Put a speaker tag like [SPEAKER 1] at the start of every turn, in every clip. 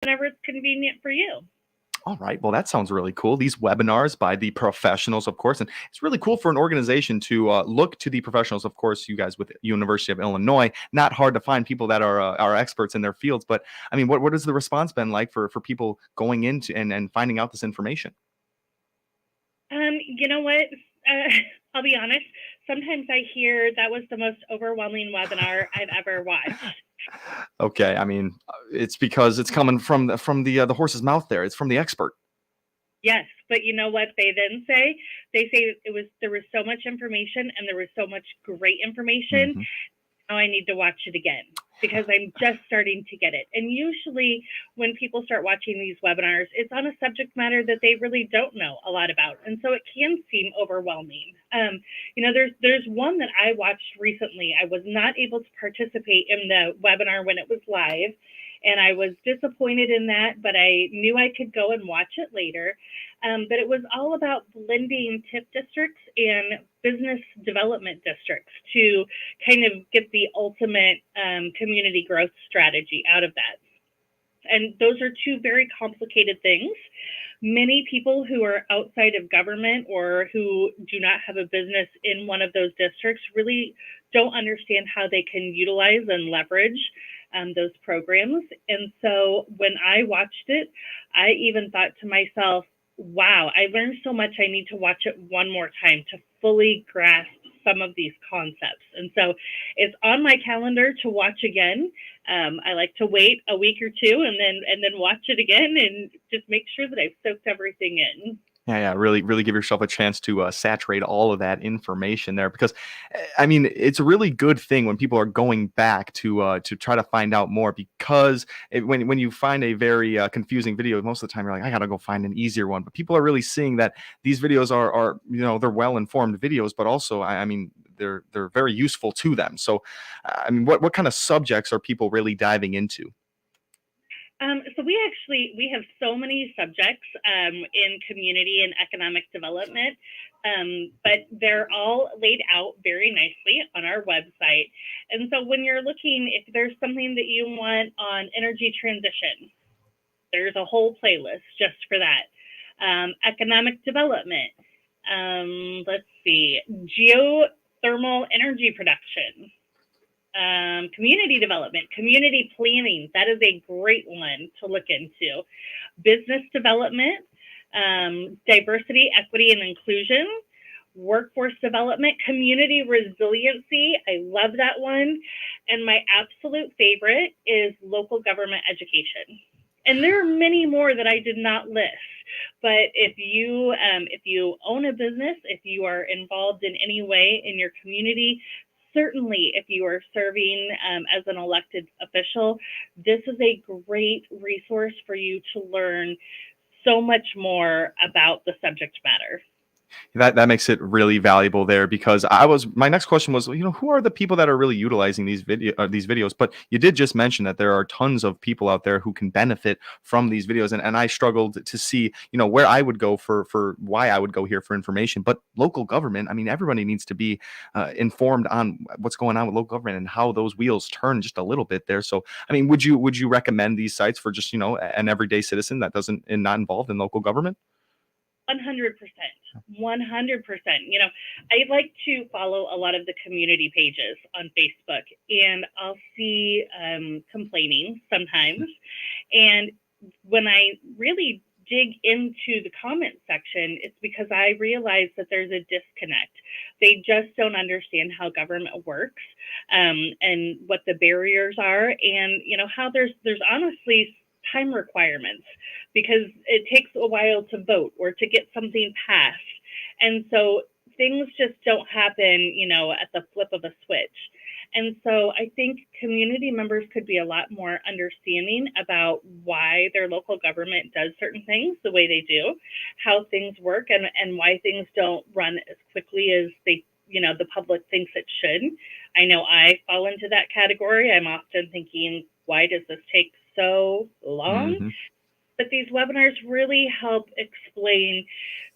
[SPEAKER 1] whenever it's convenient for you.
[SPEAKER 2] All right. Well, that sounds really cool. These webinars by the professionals, of course, and it's really cool for an organization to look to the professionals. Of course, you guys with University of Illinois, not hard to find people that are experts in their fields. But I mean, what has the response been like for people going into and finding out this information?
[SPEAKER 1] You know what? I'll be honest. Sometimes I hear that was the most overwhelming webinar I've ever watched.
[SPEAKER 2] Okay, I mean, it's because it's coming from the horse's mouth. It's from the expert.
[SPEAKER 1] Yes, but you know what they then say? They say there was so much information and there was so much great information.
[SPEAKER 2] Mm-hmm.
[SPEAKER 1] Now I need to watch it again because I'm just starting to get it. And usually when people start watching these webinars, it's on a subject matter that they really don't know a lot about. And so it can seem overwhelming. There's one that I watched recently. I was not able to participate in the webinar when it was live, and I was disappointed in that, but I knew I could go and watch it later. But it was all about blending TIP districts and business development districts to kind of get the ultimate community growth strategy out of that. And those are two very complicated things. Many people who are outside of government or who do not have a business in one of those districts really don't understand how they can utilize and leverage those programs. And so when I watched it, I even thought to myself, wow, I learned so much. I need to watch it one more time to fully grasp some of these concepts. And so it's on my calendar to watch again. I like to wait a week or two and then watch it again and just make sure that I've soaked everything in.
[SPEAKER 2] Yeah, really, really give yourself a chance to saturate all of that information there, because I mean, it's a really good thing when people are going back to try to find out more, because when you find a very confusing video, most of the time you're like, I gotta go find an easier one. But people are really seeing that these videos are they're well informed videos, but also I mean they're very useful to them. So I mean, what kind of subjects are people really diving into?
[SPEAKER 1] So we have so many subjects in community and economic development, but they're all laid out very nicely on our website. And so when you're looking, if there's something that you want on energy transition, there's a whole playlist just for that. Economic development, let's see, geothermal energy production, community development, community planning. That is a great one to look into. Business development, diversity, equity, and inclusion, workforce development, community resiliency. I love that one. And my absolute favorite is local government education. And there are many more that I did not list. But if you own a business, if you are involved in any way in your community, certainly if you are serving as an elected official, this is a great resource for you to learn so much more about the subject matter.
[SPEAKER 2] That makes it really valuable there, because my next question was, who are the people that are really utilizing these videos? But you did just mention that there are tons of people out there who can benefit from these videos, and I struggled to see where I would go for why I would go here for information. But local government, I mean, everybody needs to be informed on what's going on with local government and how those wheels turn just a little bit there. So I mean, would you recommend these sites for just an everyday citizen that doesn't and not involved in local government?
[SPEAKER 1] 100%. 100%. I like to follow a lot of the community pages on Facebook, and I'll see complaining sometimes. And when I really dig into the comment section, it's because I realize that there's a disconnect. They just don't understand how government works, and what the barriers are, and how there's honestly time requirements, because it takes a while to vote or to get something passed. And so things just don't happen, at the flip of a switch. And so I think community members could be a lot more understanding about why their local government does certain things the way they do, how things work, and why things don't run as quickly as the public thinks it should. I know I fall into that category. I'm often thinking, why does this take so long?
[SPEAKER 2] Mm-hmm.
[SPEAKER 1] But these webinars really help explain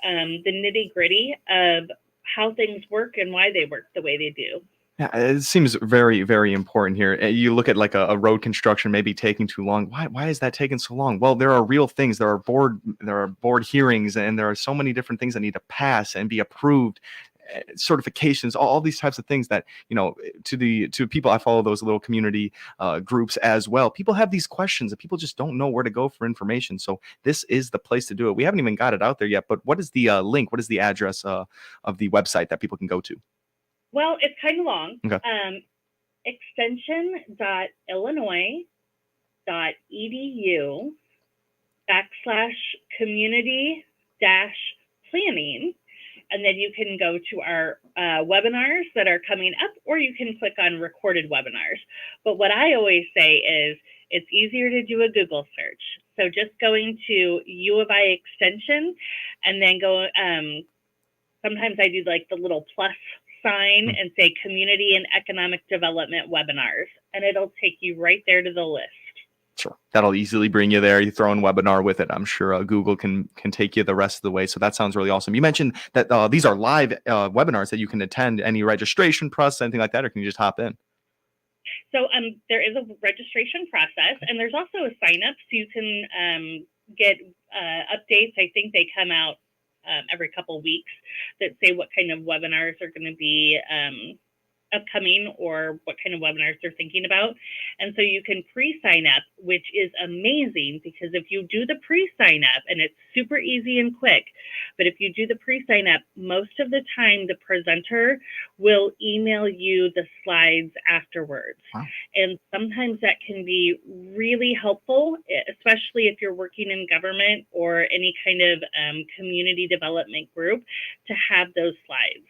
[SPEAKER 1] the nitty gritty of how things work and why they work the way they do.
[SPEAKER 2] Yeah, it seems very, very important here. You look at like a road construction maybe taking too long. Why is that taking so long? Well, there are real things. There are board hearings, and there are so many different things that need to pass and be approved, certifications, all these types of things that to people. I follow those little community groups as well. People have these questions, and people just don't know where to go for information. So this is the place to do it. We haven't even got it out there yet, but what is the link? What is the address of the website that people can go to?
[SPEAKER 1] Well, it's kind of long.
[SPEAKER 2] Okay.
[SPEAKER 1] extension.illinois.edu/community-planning. And then you can go to our webinars that are coming up, or you can click on recorded webinars. But what I always say is it's easier to do a Google search. So just going to U of I Extension and then go, sometimes I do like the little plus sign and say Community and Economic Development Webinars, and it'll take you right there to the list.
[SPEAKER 2] Sure. That'll easily bring you there. You throw in webinar with it. I'm sure Google can take you the rest of the way. So that sounds really awesome. You mentioned that these are live webinars that you can attend. Any registration process, anything like that, or can you just hop in?
[SPEAKER 1] So there is a registration process, and there's also a sign up, so you can get updates. I think they come out every couple of weeks that say what kind of webinars are going to be upcoming or what kind of webinars they're thinking about. And so you can pre-sign up, which is amazing, because if you do the pre-sign up, and it's super easy and quick, but if you do the pre-sign up, most of the time the presenter will email you the slides afterwards.
[SPEAKER 2] Wow.
[SPEAKER 1] And sometimes that can be really helpful, especially if you're working in government or any kind of community development group, to have those slides.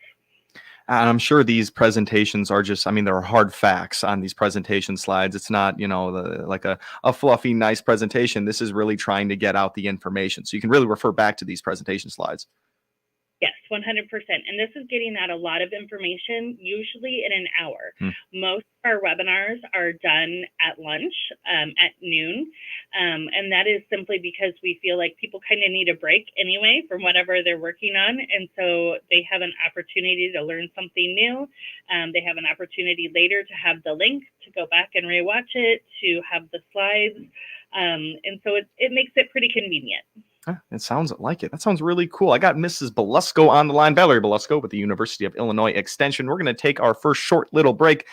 [SPEAKER 2] And I'm sure these presentations are just, there are hard facts on these presentation slides. It's not, like a fluffy, nice presentation. This is really trying to get out the information. So you can really refer back to these presentation slides.
[SPEAKER 1] Yes, 100%. And this is getting out a lot of information, usually in an hour. Most of our webinars are done at lunch, at noon. And that is simply because we feel like people kind of need a break anyway from whatever they're working on. And so they have an opportunity to learn something new. They have an opportunity later to have the link to go back and rewatch it, to have the slides. And so it makes it pretty convenient.
[SPEAKER 2] It sounds like it. That sounds really cool. I got Mrs. Belusko on the line, Valerie Belusko with the University of Illinois Extension. We're going to take our first short little break.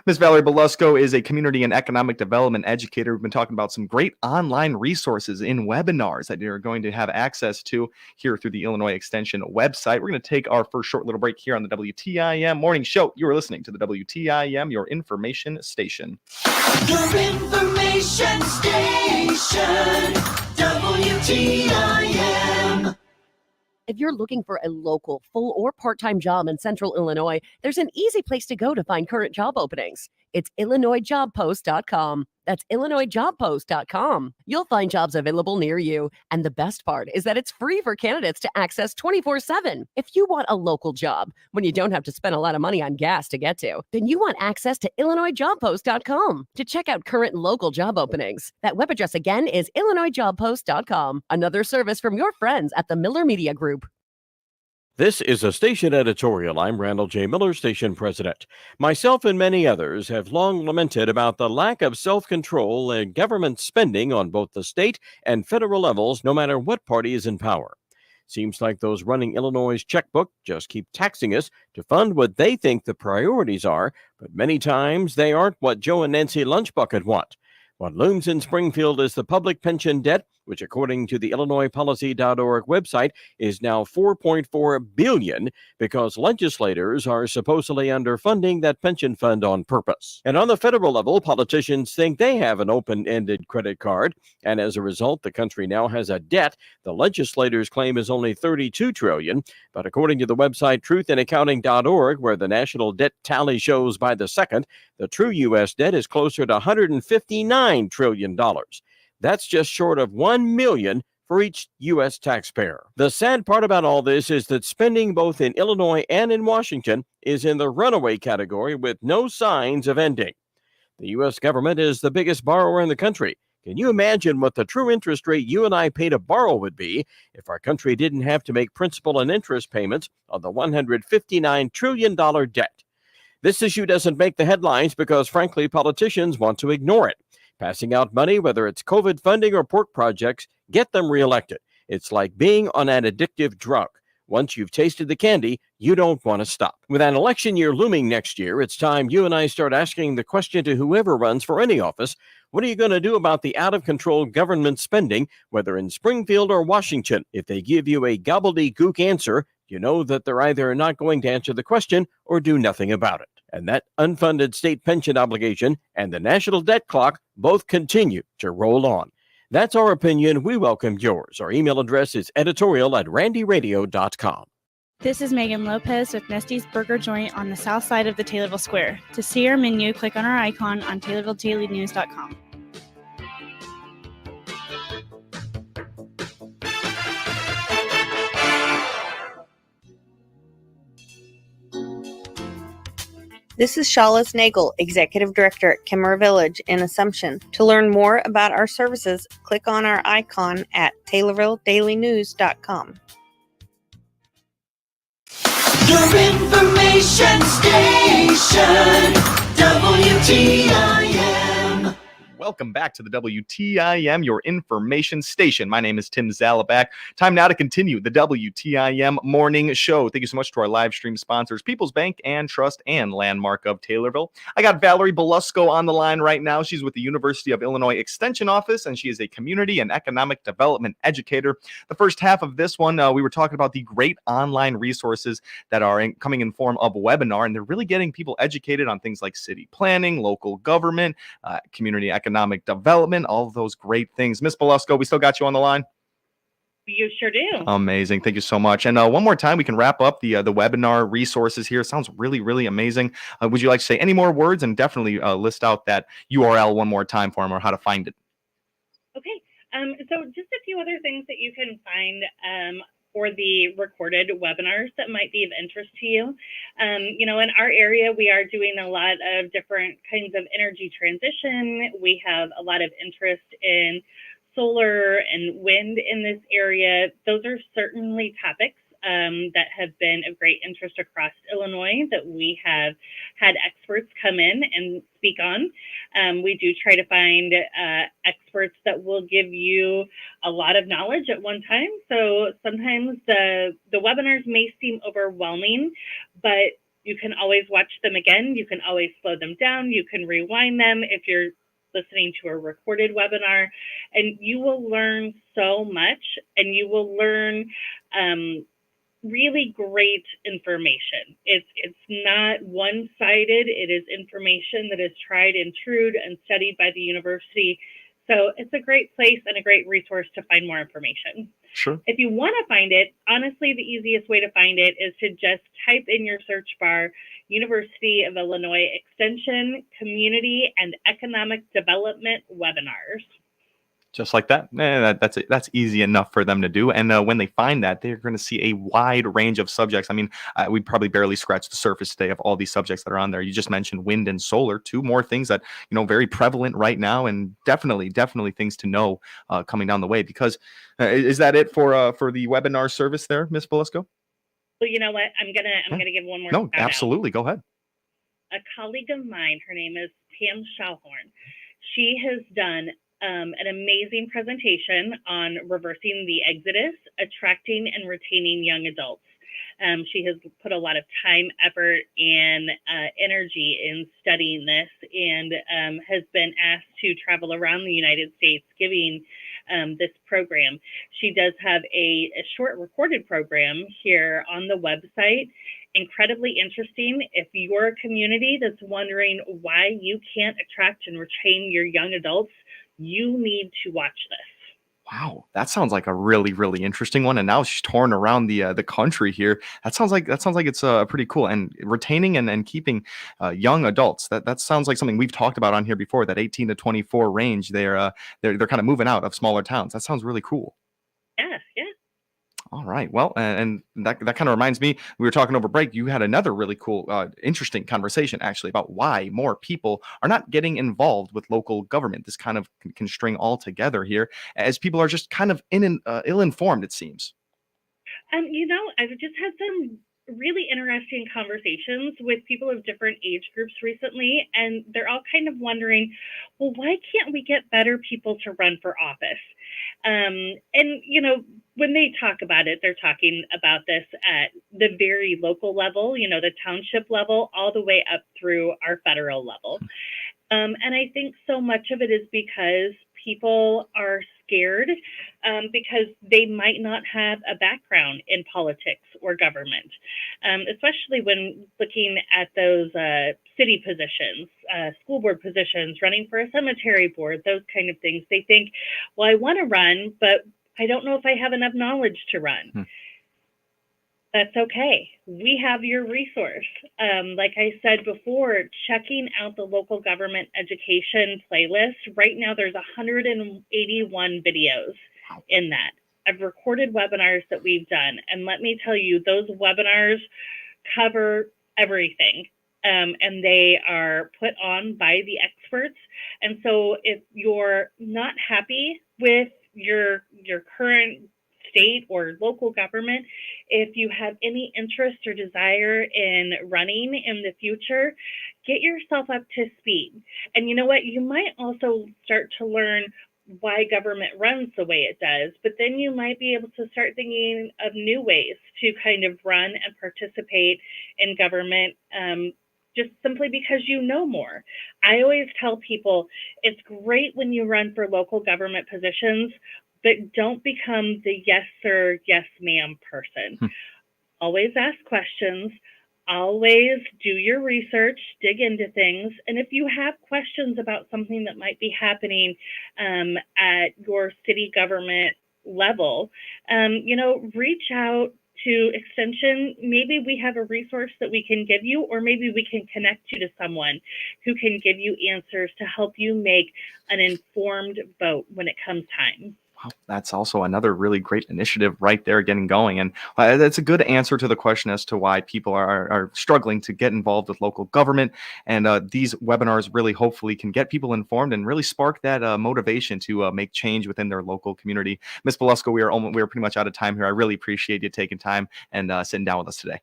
[SPEAKER 2] Ms. Valerie Belusko is a community and economic development educator. We've been talking about some great online resources in webinars that you're going to have access to here through the Illinois Extension website. We're going to take our first short little break here on the WTIM Morning Show. You are listening to the WTIM, your information station.
[SPEAKER 3] Your information station, WTIM.
[SPEAKER 4] If you're looking for a local, full or part-time job in Central Illinois, there's an easy place to go to find current job openings. It's IllinoisJobPost.com. That's IllinoisJobPost.com. You'll find jobs available near you. And the best part is that it's free for candidates to access 24/7. If you want a local job when you don't have to spend a lot of money on gas to get to, then you want access to IllinoisJobPost.com to check out current local job openings. That web address again is IllinoisJobPost.com. Another service from your friends at the Miller Media Group.
[SPEAKER 5] This is a station editorial. I'm Randall J. Miller, station president. Myself and many others have long lamented about the lack of self-control and government spending on both the state and federal levels, no matter what party is in power. Seems like those running Illinois' checkbook just keep taxing us to fund what they think the priorities are, but many times they aren't what Joe and Nancy Lunchbucket want. What looms in Springfield is the public pension debt, which according to the IllinoisPolicy.org website is now $4.4 billion because legislators are supposedly underfunding that pension fund on purpose. And on the federal level, politicians think they have an open-ended credit card, and as a result, the country now has a debt the legislators claim is only $32 trillion, but according to the website truthandaccounting.org, where the national debt tally shows by the second, the true U.S. debt is closer to $159 trillion. That's just short of $1 million for each U.S. taxpayer. The sad part about all this is that spending both in Illinois and in Washington is in the runaway category with no signs of ending. The U.S. government is the biggest borrower in the country. Can you imagine what the true interest rate you and I pay to borrow would be if our country didn't have to make principal and interest payments on the $159 trillion debt? This issue doesn't make the headlines because, frankly, politicians want to ignore it. Passing out money, whether it's COVID funding or pork projects, get them reelected. It's like being on an addictive drug. Once you've tasted the candy, you don't want to stop. With an election year looming next year, it's time you and I start asking the question to whoever runs for any office: what are you going to do about the out-of-control government spending, whether in Springfield or Washington? If they give you a gobbledygook answer, you know that they're either not going to answer the question or do nothing about it. And that unfunded state pension obligation and the national debt clock both continue to roll on. That's our opinion. We welcome yours. Our email address is editorial@randyradio.com.
[SPEAKER 6] This is Megan Lopez with Nesty's Burger Joint on the south side of the Taylorville Square. To see our menu, click on our icon on TaylorvilleDailyNews.com.
[SPEAKER 7] This is Shawless Nagel, Executive Director at Kimmer Village in Assumption. To learn more about our services, click on our icon at TaylorvilleDailyNews.com.
[SPEAKER 3] Your information station, WTIM.
[SPEAKER 2] Welcome back to the WTIM, your information station. My name is Tim Zalabak. Time now to continue the WTIM morning show. Thank you so much to our live stream sponsors, People's Bank and Trust and Landmark of Taylorville. I got Valerie Belusco on the line right now. She's with the University of Illinois Extension Office, and she is a community and economic development educator. The first half of this one, we were talking about the great online resources that are coming in form of webinar, and they're really getting people educated on things like city planning, local government, community economic development, all of those great things. Miss Belusco, we still got you on the line?
[SPEAKER 1] You sure do.
[SPEAKER 2] Amazing. Thank you so much. And one more time, we can wrap up the webinar resources here. Sounds really, really amazing. Would you like to say any more words, and definitely list out that URL one more time for them, or how to find it?
[SPEAKER 1] Okay. So just a few other things that you can find for the recorded webinars that might be of interest to you. In our area, we are doing a lot of different kinds of energy transition. We have a lot of interest in solar and wind in this area. Those are certainly topics that have been of great interest across Illinois that we have had experts come in and speak on. We do try to find experts that will give you a lot of knowledge at one time. So sometimes the webinars may seem overwhelming, but you can always watch them again. You can always slow them down. You can rewind them if you're listening to a recorded webinar, and you will learn so much, and you will learn really great information. It's not one-sided. It is information that is tried and true and studied by the university. So it's a great place and a great resource to find more information.
[SPEAKER 2] Sure.
[SPEAKER 1] If you want to find it, honestly, the easiest way to find it is to just type in your search bar, University of Illinois Extension Community and Economic Development Webinars.
[SPEAKER 2] Just like that. That's easy enough for them to do. And when they find that, they're going to see a wide range of subjects. I mean, we probably barely scratched the surface today of all these subjects that are on there. You just mentioned wind and solar, two more things that, very prevalent right now, and definitely things to know coming down the way. Because is that it for the webinar service there, Miss Belusco?
[SPEAKER 1] Well, you know what? I'm gonna give one more.
[SPEAKER 2] No, absolutely. Go ahead.
[SPEAKER 1] A colleague of mine, her name is Pam Schallhorn. She has done an amazing presentation on reversing the exodus, attracting and retaining young adults. She has put a lot of time, effort, and energy in studying this, and has been asked to travel around the United States giving this program. She does have a short recorded program here on the website. Incredibly interesting. If you're a community that's wondering why you can't attract and retain your young adults, you need to watch this.
[SPEAKER 2] Wow, that sounds like a really, really interesting one. And now she's touring around the country here. That sounds like it's pretty cool. And retaining and keeping young adults. That sounds like something we've talked about on here before. That 18 to 24 range. They're kind of moving out of smaller towns. That sounds really cool.
[SPEAKER 1] Yeah.
[SPEAKER 2] All right. Well, and that kind of reminds me, we were talking over break. You had another really cool, interesting conversation actually about why more people are not getting involved with local government. This kind of can string all together here, as people are just kind of ill-informed, it seems.
[SPEAKER 1] I've just had some really interesting conversations with people of different age groups recently, and they're all kind of wondering, well, why can't we get better people to run for office? And, when they talk about it, they're talking about this at the very local level, the township level, all the way up through our federal level. And I think so much of it is because people are scared because they might not have a background in politics or government, especially when looking at those city positions, school board positions, running for a cemetery board, those kind of things. They think, well, I want to run, but I don't know if I have enough knowledge to run. That's okay. We have your resource. Like I said before, checking out the local government education playlist. Right now, there's 181 videos in that. I've recorded webinars that we've done. And let me tell you, those webinars cover everything. And they are put on by the experts. And so if you're not happy with your current state or local government, if you have any interest or desire in running in the future, get yourself up to speed. And you know what? You might also start to learn why government runs the way it does, but then you might be able to start thinking of new ways to kind of run and participate in government, just simply because you know more. I always tell people it's great when you run for local government positions, but don't become the yes sir, yes ma'am person. Always ask questions. Always do your research, dig into things. And if you have questions about something that might be happening at your city government level, reach out to Extension. Maybe we have a resource that we can give you, or maybe we can connect you to someone who can give you answers to help you make an informed vote when it comes time.
[SPEAKER 2] Wow, that's also another really great initiative right there getting going. And that's a good answer to the question as to why people are struggling to get involved with local government. And these webinars really hopefully can get people informed and really spark that motivation to make change within their local community. Ms. Belusco, we are pretty much out of time here. I really appreciate you taking time and sitting down with us today.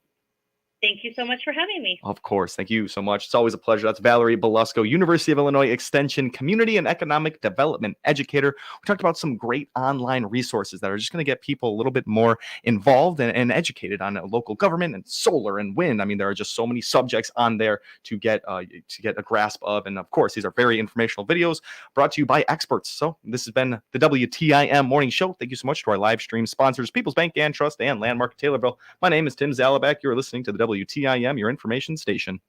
[SPEAKER 1] Thank you so much for having me.
[SPEAKER 2] Of course. Thank you so much. It's always a pleasure. That's Valerie Belusco, University of Illinois Extension Community and Economic Development Educator. We talked about some great online resources that are just going to get people a little bit more involved and educated on local government and solar and wind. I mean, there are just so many subjects on there to get a grasp of. And of course, these are very informational videos brought to you by experts. So this has been the WTIM Morning Show. Thank you so much to our live stream sponsors, People's Bank and Trust and Landmark Taylorville. My name is Tim Zalabak. You're listening to the WTIM, your information station.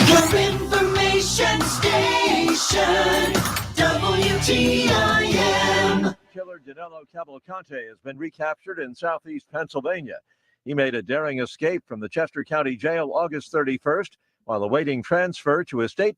[SPEAKER 3] Your information station, WTIM.
[SPEAKER 8] Killer Danilo Cavalcante has been recaptured in southeast Pennsylvania. He made a daring escape from the Chester County Jail August 31st while awaiting transfer to a state